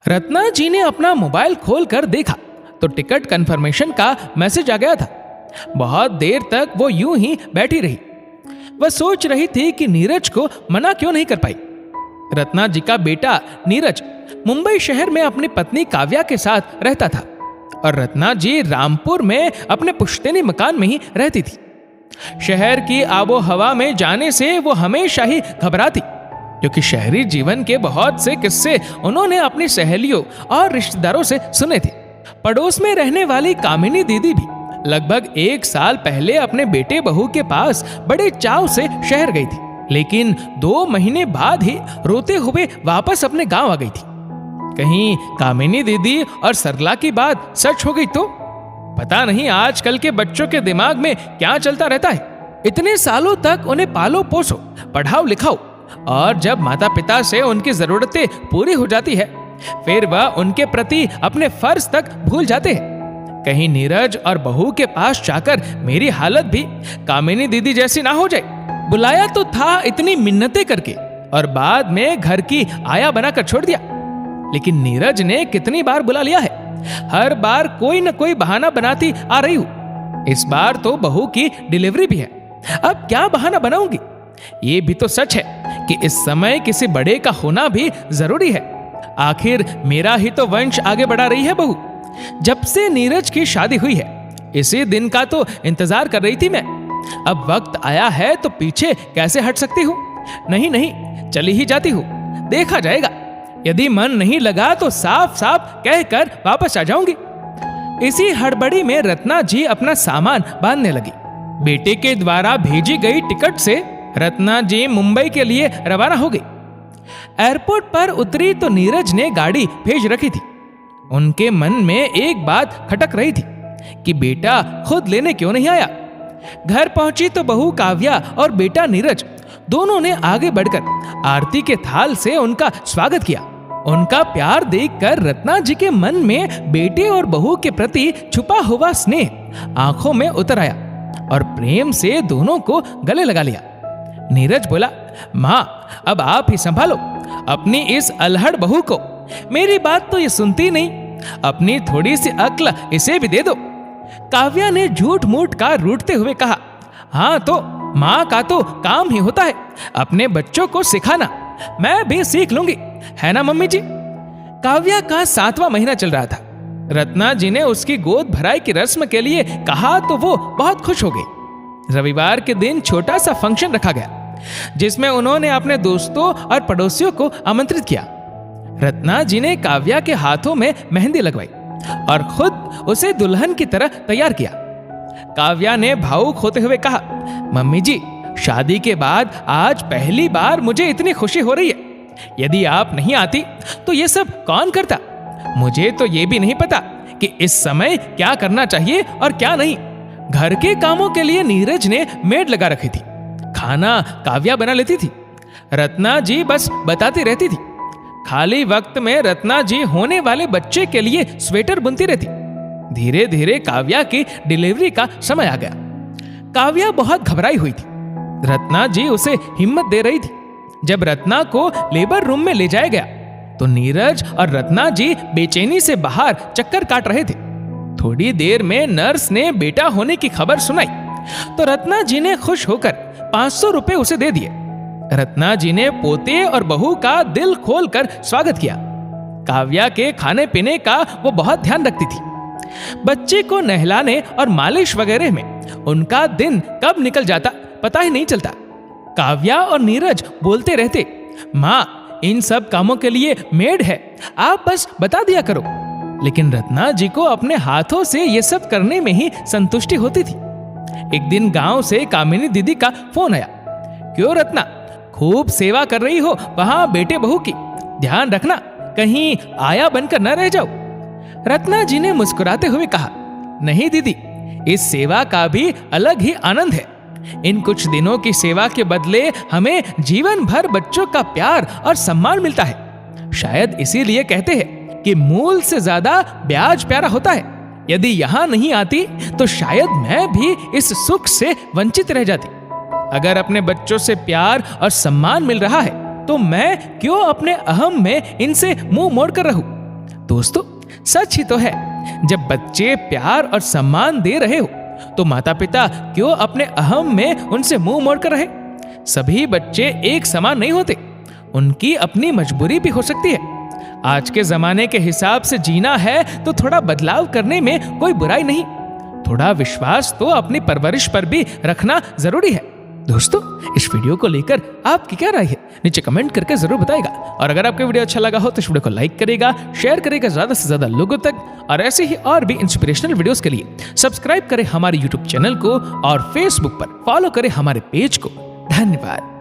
रत्ना जी ने अपना मोबाइल खोलकर देखा तो टिकट कंफर्मेशन का मैसेज आ गया था। बहुत देर तक वो यूं ही बैठी रही। वह सोच रही थी कि नीरज को मना क्यों नहीं कर पाई। रत्ना जी का बेटा नीरज मुंबई शहर में अपनी पत्नी काव्या के साथ रहता था और रत्ना जी रामपुर में अपने पुश्तैनी मकान में ही रहती थी। शहर की आबो हवा में जाने से वो हमेशा ही घबराती, क्योंकि शहरी जीवन के बहुत से किस्से उन्होंने अपनी सहेलियों और रिश्तेदारों से सुने थे। पड़ोस में रहने वाली कामिनी दीदी भी लगभग 1 साल पहले अपने बेटे बहू के पास बड़े चाव से शहर गई थी, लेकिन 2 महीने बाद ही रोते हुए वापस अपने गांव आ गई थी। कहीं कामिनी दीदी और सरला की बात सच हो गई तो? पता नहीं आजकल के बच्चों के दिमाग में क्या चलता रहता है। इतने सालों तक उन्हें पालो पोसो, पढ़ाओ लिखाओ, और जब माता पिता से उनकी जरूरतें पूरी हो जाती है फिर वह उनके प्रति अपने फर्ज तक भूल जाते हैं। कहीं नीरज और बहू के पास जाकर मेरी हालत भी कामिनी दीदी जैसी ना हो जाए। बुलाया तो था इतनी मिन्नतें करके और बाद में घर की आया बनाकर छोड़ दिया, लेकिन नीरज ने कितनी बार बुला लिया है। हर बार कोई न कोई बहाना बनाती आ रही हूं। इस बार तो बहू की डिलीवरी भी है, अब क्या बहाना बनाऊंगी। ये भी तो सच है कि इस समय किसी बड़े का होना भी जरूरी है। आखिर मेरा ही तो वंश आगे बढ़ा रही है बहू। जब से नीरज की शादी हुई है इसी दिन का तो इंतजार कर रही थी मैं। अब वक्त आया है तो पीछे कैसे हट सकती हूँ। नहीं, चली ही जाती हूँ, देखा जाएगा। यदि मन नहीं लगा तो साफ साफ कहकर वापस आ जाऊंगी। इसी हड़बड़ी में रत्ना जी अपना सामान बांधने लगी। बेटे के द्वारा भेजी गई टिकट से रत्ना जी मुंबई के लिए रवाना हो गई। एयरपोर्ट पर उतरी तो नीरज ने गाड़ी भेज रखी थी। उनके मन में एक बात खटक रही थी कि बेटा खुद लेने क्यों नहीं आया। घर पहुंची तो बहू काव्या और बेटा नीरज दोनों ने आगे बढ़कर आरती के थाल से उनका स्वागत किया। उनका प्यार देखकर रत्ना जी के मन में बेटे और बहू के प्रति छुपा हुआ स्नेह आंखों में उतर आया और प्रेम से दोनों को गले लगा लिया। नीरज बोला, माँ अब आप ही संभालो अपनी इस अल्हड़ बहू को। मेरी बात तो ये सुनती नहीं, अपनी थोड़ी सी अक्ल इसे भी दे दो। काव्या ने झूठ मूठ का रूठते हुए कहा, हाँ तो माँ का तो काम ही होता है अपने बच्चों को सिखाना। मैं भी सीख लूंगी, है ना मम्मी जी। काव्या का 7वां महीना चल रहा था। रत्ना जी ने उसकी गोद भराई की रस्म के लिए कहा तो वो बहुत खुश हो गई। रविवार के दिन छोटा सा फंक्शन रखा गया जिसमें उन्होंने अपने दोस्तों और पड़ोसियों को आमंत्रित किया। रत्ना जी ने काव्या के हाथों में मेहंदी लगवाई और खुद उसे दुल्हन की तरह तैयार किया। काव्या ने भावुक होते हुए कहा, मम्मी जी शादी के बाद आज पहली बार मुझे इतनी खुशी हो रही है। यदि आप नहीं आती तो ये सब कौन करता। मुझे तो ये भी नहीं पता कि इस समय क्या करना चाहिए और क्या नहीं। घर के कामों के लिए नीरज ने मेड लगा रखी थी, खाना काव्या बना लेती थी, रत्ना जी बस बताती रहती थी। खाली वक्त में रत्ना जी होने वाले बच्चे के लिए स्वेटर बुनती रहती। धीरे धीरे काव्या की डिलीवरी का समय आ गया। काव्या बहुत घबराई हुई थी। रत्ना जी उसे हिम्मत दे रही थी। जब रत्ना को लेबर रूम में ले जाया गया तो नीरज और रत्ना जी बेचैनी से बाहर चक्कर काट रहे थे। थोड़ी देर में नर्स ने बेटा होने की खबर सुनाई तो रत्ना जी ने खुश होकर 500 रुपए उसे दे दिए। रत्ना जी ने पोते और बहू का दिल खोलकर स्वागत किया। काव्या के खाने पीने का वो बहुत ध्यान रखती थी। बच्चे को नहलाने और मालिश वगैरह में उनका दिन कब निकल जाता पता ही नहीं चलता। काव्या और नीरज बोलते रहते, माँ इन सब कामों के लिए मेड है, आप बस बता दिया करो। लेकिन रत्ना जी को अपने हाथों से ये सब करने में ही संतुष्टि होती थी। एक दिन गांव से कामिनी दीदी का फोन आया, क्यों रत्ना खूब सेवा कर रही हो वहां बेटे बहू की, ध्यान रखना कहीं आया बनकर न रह जाओ। रत्ना जी ने मुस्कुराते हुए कहा, नहीं दीदी, इस सेवा का भी अलग ही आनंद है। इन कुछ दिनों की सेवा के बदले हमें जीवन भर बच्चों का प्यार और सम्मान मिलता है। शायद इसीलिए कहते हैं कि मूल से ज्यादा ब्याज प्यारा होता है। यदि यहाँ नहीं आती तो शायद मैं भी इस सुख से वंचित रह जाती। अगर अपने बच्चों से प्यार और सम्मान मिल रहा है तो मैं क्यों अपने अहम में इनसे मुंह मोड़ कर रहूं। दोस्तों, सच ही तो है, जब बच्चे प्यार और सम्मान दे रहे हो तो माता पिता क्यों अपने अहम में उनसे मुंह मोड़कर रहे। सभी बच्चे एक समान नहीं होते, उनकी अपनी मजबूरी भी हो सकती है। आज के जमाने के हिसाब से जीना है तो थोड़ा बदलाव करने में कोई बुराई नहीं। थोड़ा विश्वास तो अपनी परवरिश पर भी रखना जरूरी है। दोस्तों, इस वीडियो को लेकर आपकी क्या राय है, नीचे कमेंट करके जरूर बताएगा। और अगर आपको वीडियो अच्छा लगा हो तो इस वीडियो को लाइक करेगा, शेयर करेगा ज्यादा से ज्यादा लोगों तक। और ऐसे ही और भी इंस्पिरेशनल वीडियोस के लिए सब्सक्राइब करें हमारे यूट्यूब चैनल को और फेसबुक पर फॉलो करें हमारे पेज को। धन्यवाद।